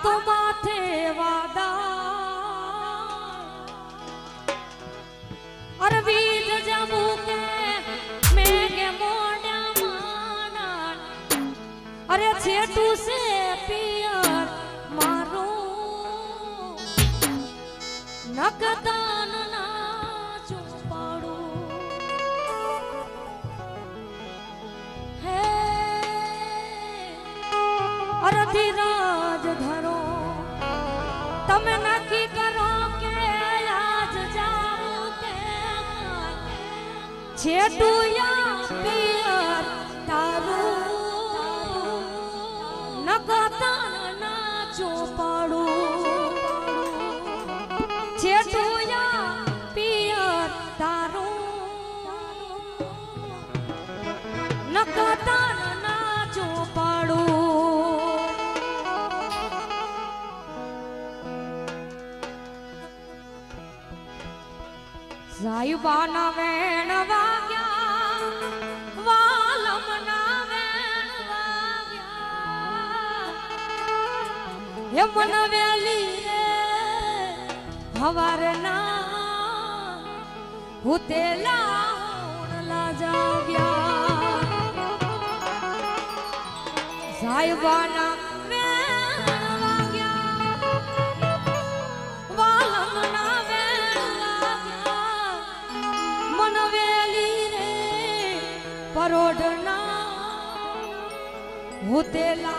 तो माथे वादा और बीज जमू के मेघे मोड्या माना अरे छेटू से पियर मारो नकदान ना चुपाड़ू है और धीराज धरो तमे नक्की करो के आज जाओ के छेटू या पियर तारू नकदान ना चुपाड़ू छेटू या पियर तारू नकदान ना चुपाड़ू साहिबाना वेण वाग्या वालमना वेण वाग्या हे मन वेली रे हवारना हुतेला ला जाग्या साहिबाना परोडना होते ला